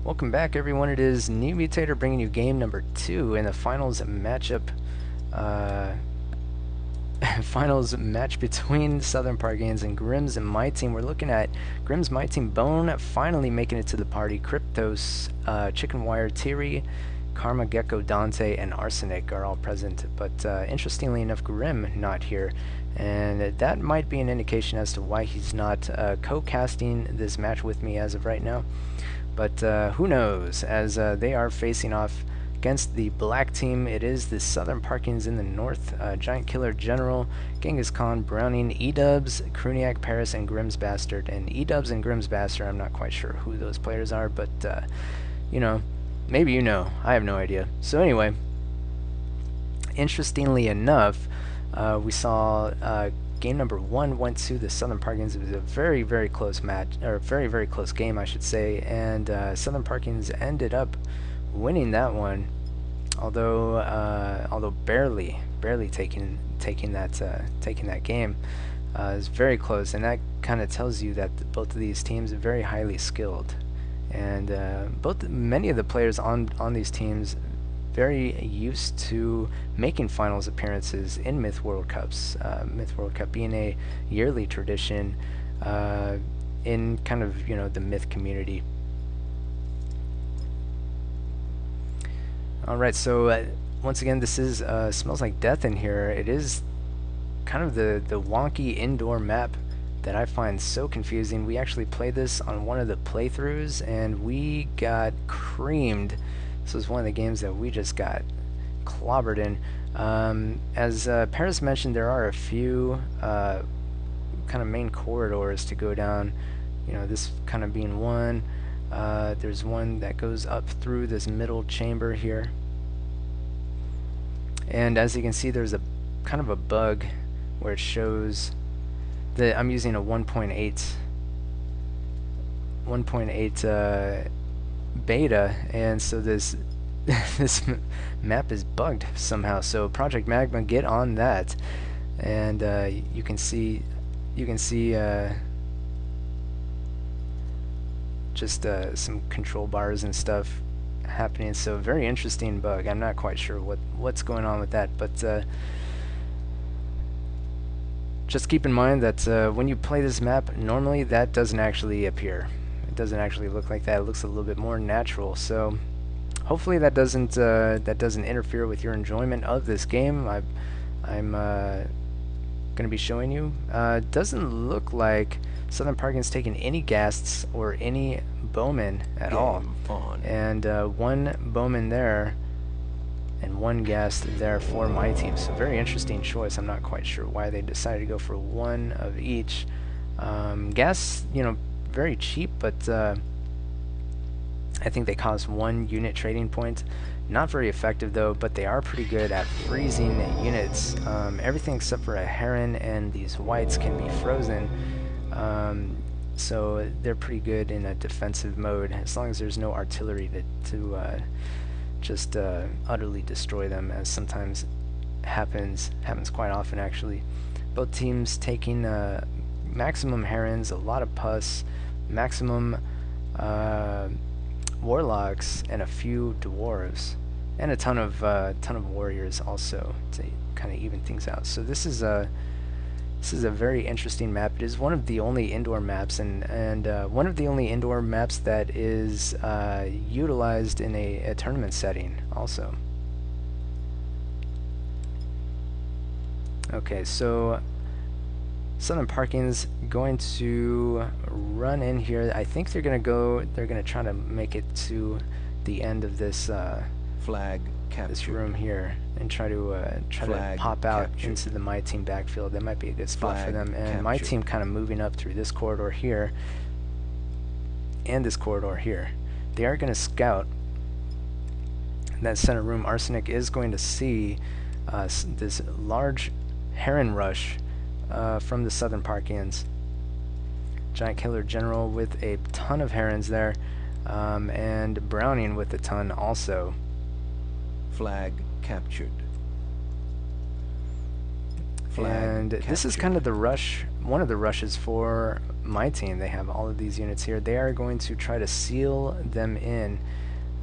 Welcome back, everyone. It is NewMutator bringing you game number 2 in the finals matchup. Finals match between Southern Pargains and Grimm's and my team. We're looking at Grimm's my team Bone finally making it to the party. Cryptos, Chicken Wire, Tiri, Karma Gecko, Dante, and Arsenic are all present. But interestingly enough, Grimm not here. And that might be an indication as to why he's not co-casting this match with me as of right now. But who knows, as they are facing off against the black team. It is the Southern Parkins in the north, Giant Killer General, Genghis Khan, Browning, E-Dubs, Kruniak, Paris, and Grimm's Bastard. And E-Dubs and Grimm's Bastard, I'm not quite sure who those players are, but, you know, maybe you know. I have no idea. So anyway, interestingly enough, we saw game number 1 went to the Southern Parkins. It was a very, very close match, or very, very close game, I should say, and Southern Parkins ended up winning that one, although barely taking that game. It's very close, and that kind of tells you that both of these teams are very highly skilled, and many of the players on these teams very used to making finals appearances in Myth World Cups. Myth World Cup being a yearly tradition in kind of, you know, the Myth community. Alright, so once again, this is Smells Like Death in here. It is kind of the wonky indoor map that I find so confusing. We actually played this on one of the playthroughs and we got creamed. This was one of the games that we just got clobbered in. As Paris mentioned, there are a few kind of main corridors to go down. You know, this kind of being one. There's one that goes up through this middle chamber here. And as you can see, there's a kind of a bug where it shows that I'm using a 1.8 beta, and so this map is bugged somehow. So Project Magma, get on that, and you can see just some control bars and stuff happening. So very interesting bug. I'm not quite sure what's going on with that, but just keep in mind that when you play this map, normally that doesn't actually appear. It doesn't actually look like that. It looks a little bit more natural. So hopefully that doesn't interfere with your enjoyment of this game. I'm going to be showing you. Doesn't look like Southern Parkins taking any ghasts or any bowmen at all. And one bowman there and one ghast there for my team. So very interesting choice. I'm not quite sure why they decided to go for one of each. Ghasts, you know, very cheap, but I think they cost 1 unit trading point. Not very effective though, but they are pretty good at freezing units. Everything except for a heron and these whites can be frozen, so they're pretty good in a defensive mode as long as there's no artillery to just utterly destroy them, as sometimes happens quite often actually. Both teams taking maximum herons, a lot of pus, maximum warlocks, and a few dwarves, and a ton of warriors also to kind of even things out. So this is a very interesting map. It is one of the only indoor maps, and one of the only indoor maps that is utilized in a tournament setting also. Okay, so Southern Parkins going to run in here. I think they're gonna try to make it to the end of this this room here and try to pop out into the my team backfield. That might be a good spot for them. And my team kind of moving up through this corridor here and this corridor here. They are going to scout that center room. Arsenic is going to see this large heron rush from the Southern Parkins. Giant Killer General with a ton of herons there, and Browning with a ton also. Flag captured. And this is kind of the rush, one of the rushes for my team. They have all of these units here. They are going to try to seal them in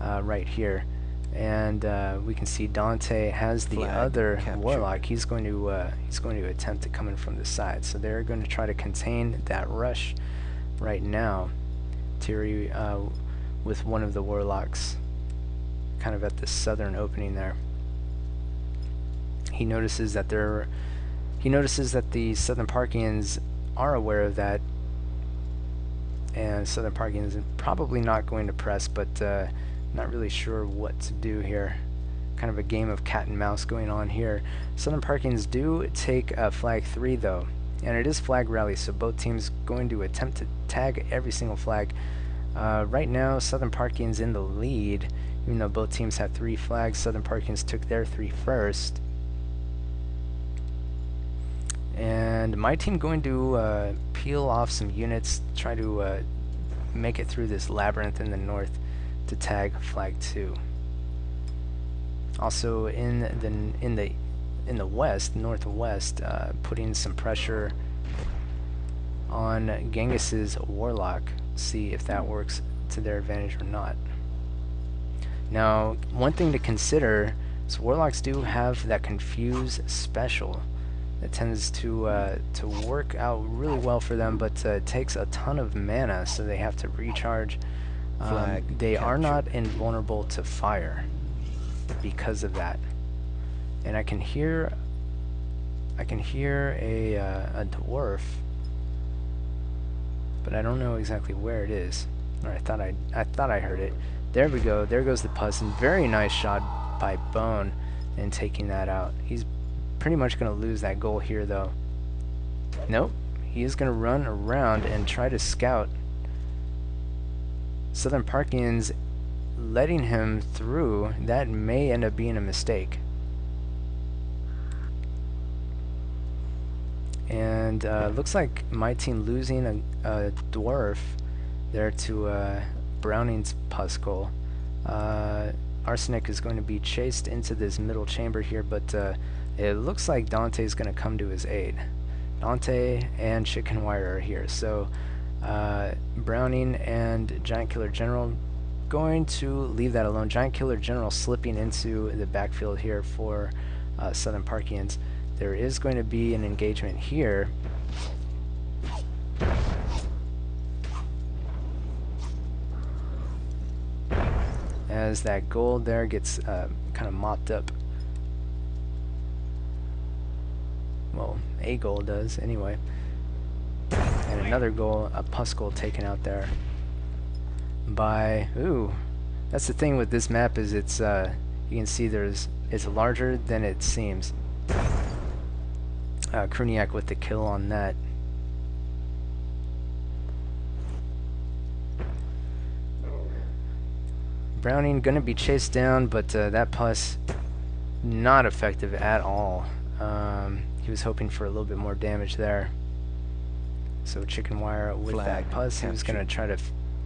right here. And we can see Dante has the other warlock. He's going to attempt to come in from the side. So they're going to try to contain that rush right now. Tiri with one of the warlocks kind of at the southern opening there. He notices that the Southern Parthians are aware of that, and Southern Parthians is probably not going to press, but not really sure what to do here. Kind of a game of cat and mouse going on here. Southern Parthians do take flag 3 though, and it is flag rally, so both teams going to attempt to tag every single flag. Right now, Southern Parthians in the lead, even though both teams have 3 flags. Southern Parthians took their 3 first. And my team going to peel off some units, try to make it through this labyrinth in the north to tag flag 2. Also in the west, northwest, putting some pressure on Genghis's warlock. See if that works to their advantage or not. Now, one thing to consider is warlocks do have that confuse special. It tends to work out really well for them, but it takes a ton of mana, so they have to recharge. They are not invulnerable to fire because of that. And I can hear a dwarf, but I don't know exactly where it is. Or I thought I heard it. There we go. There goes the pus, and very nice shot by Bone in taking that out. He's pretty much going to lose that goal here though. Nope, he is going to run around and try to scout. Southern Parthians letting him through, that may end up being a mistake. And looks like my team losing a dwarf there to Browning's Puskull. Arsenic is going to be chased into this middle chamber here, but it looks like Dante's going to come to his aid. Dante and Chicken Wire are here, so Browning and Giant Killer General going to leave that alone. Giant Killer General slipping into the backfield here for Southern Parthians. There is going to be an engagement here. As that gold there gets kind of mopped up. Well, a goal does anyway. And another goal, a Puskull taken out there by, ooh, that's the thing with this map, is it's you can see it's larger than it seems. Kruniak with the kill on that. Browning gonna be chased down, but that pus not effective at all. He was hoping for a little bit more damage there. So Chicken Wire with that pus, he was gonna try to,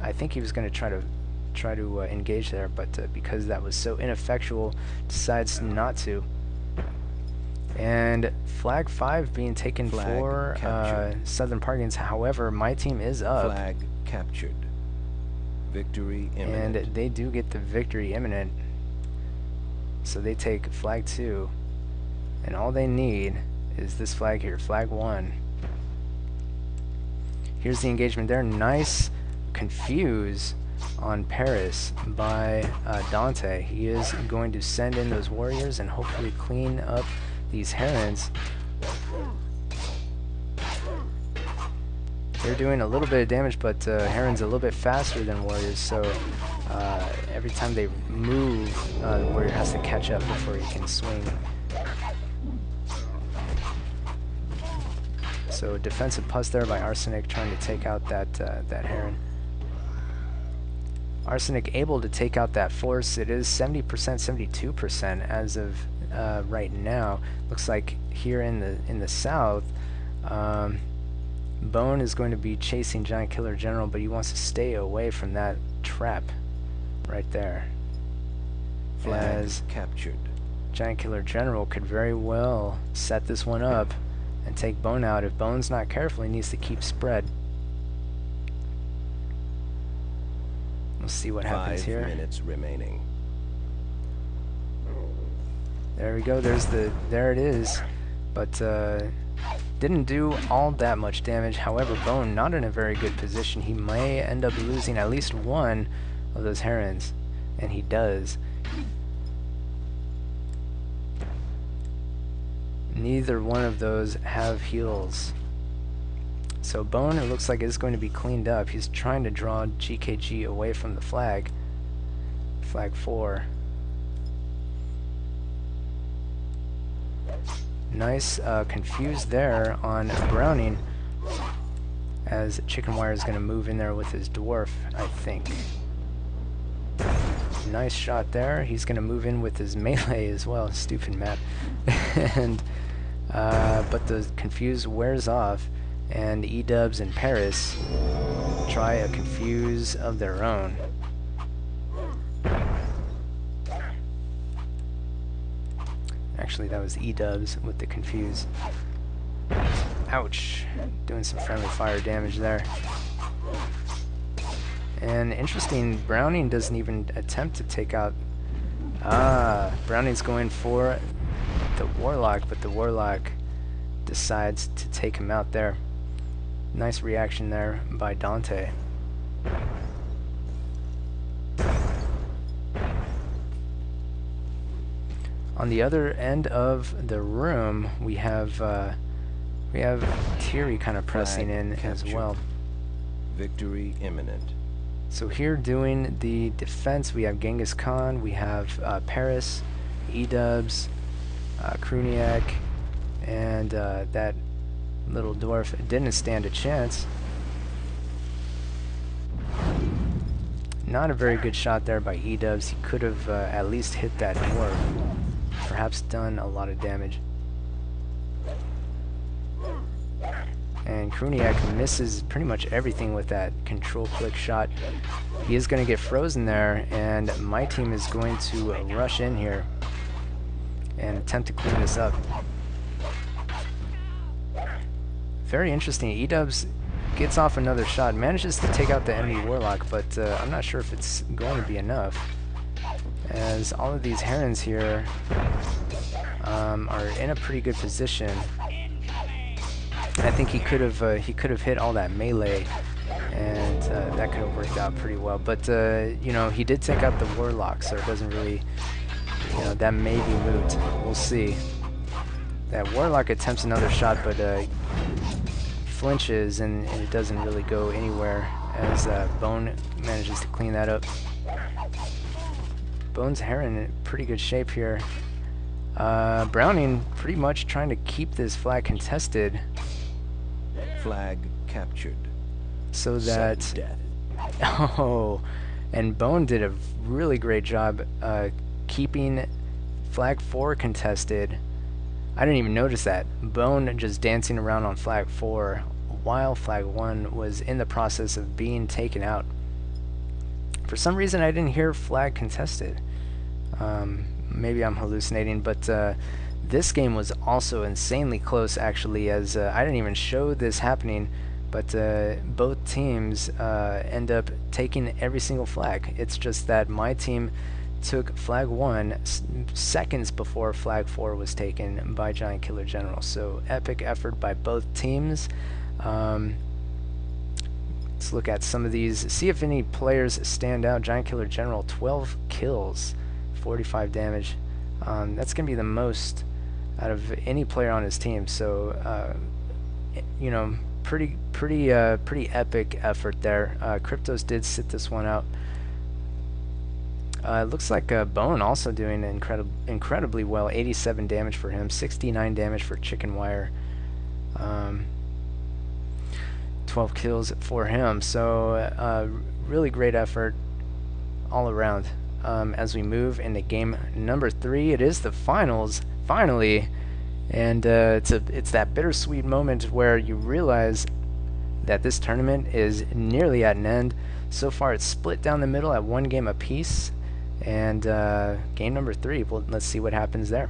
I think he was gonna try to engage there, but because that was so ineffectual, decides not to. And flag 5 being taken for Southern Parthians. However, my team is up. Flag captured. Victory imminent. And they do get the victory imminent. So they take flag 2. And all they need is this flag here, flag 1. Here's the engagement there. Nice confuse on Paris by Dante. He is going to send in those warriors and hopefully clean up these herons. They're doing a little bit of damage, but herons a little bit faster than warriors, so every time they move, the warrior has to catch up before he can swing. So defensive pus there by Arsenic, trying to take out that heron. Arsenic able to take out that force. It is 70%, 72% as of right now. Looks like here in the south, Bone is going to be chasing Giant Killer General, but he wants to stay away from that trap right there. Flag As captured. Giant Killer General could very well set this one up and take Bone out. If Bone's not careful, he needs to keep spread. We'll see what happens here. 5 minutes remaining. There we go. There it is. But didn't do all that much damage. However, Bone not in a very good position. He may end up losing at least one of those herons, and he does. Neither one of those have heals. So Bone, it looks like it's going to be cleaned up. He's trying to draw GKG away from the flag. Flag 4. Nice confused there on Browning, as Chicken Wire is going to move in there with his dwarf, I think. Nice shot there. He's going to move in with his melee as well. Stupid map. And but the confuse wears off, and E-Dubs and Paris try a confuse of their own. Actually, that was E-Dubs with the confuse. Ouch. Doing some friendly fire damage there. And interesting, Browning doesn't even attempt to take out... Browning's going for the Warlock, but the Warlock decides to take him out there. Nice reaction there by Dante. On the other end of the room, we have Thierry kind of pressing in as well. Victory imminent. So here doing the defense, we have Genghis Khan, we have Paris, E-Dubs, Kruniak, and that little dwarf didn't stand a chance. Not a very good shot there by E-Dubs. He could have at least hit that dwarf. Perhaps done a lot of damage. And Kruniak misses pretty much everything with that control click shot. He is going to get frozen there, and my team is going to rush in here and attempt to clean this up. Very interesting. E-Dubs gets off another shot, manages to take out the enemy Warlock, but I'm not sure if it's going to be enough, as all of these herons here are in a pretty good position. I think he could have hit all that melee, and that could have worked out pretty well. But you know, he did take out the Warlock, so it doesn't really, you know, that may be moot. We'll see. That Warlock attempts another shot, but flinches, and it doesn't really go anywhere, as Bone manages to clean that up. Bone's Heron in pretty good shape here. Browning pretty much trying to keep this flag contested. Flag captured. So that... Oh, and Bone did a really great job keeping flag 4 contested. I didn't even notice that. Bone just dancing around on flag 4 while flag 1 was in the process of being taken out. For some reason I didn't hear flag contested. Maybe I'm hallucinating, but this game was also insanely close, actually, as I didn't even show this happening, but both teams end up taking every single flag. It's just that my team took flag 1 seconds before flag 4 was taken by Giant Killer General. So epic effort by both teams. Let's look at some of these, see if any players stand out. Giant Killer General, 12 kills, 45 damage. That's going to be the most out of any player on his team. So, you know, pretty epic effort there. Cryptos did sit this one out. It looks like Bone also doing incredibly well. 87 damage for him, 69 damage for Chicken Wire. 12 kills for him. So really great effort all around. As we move into game number 3, it is the finals, finally, and it's that bittersweet moment where you realize that this tournament is nearly at an end. So far it's split down the middle at 1 game apiece, and game number 3, well, let's see what happens there.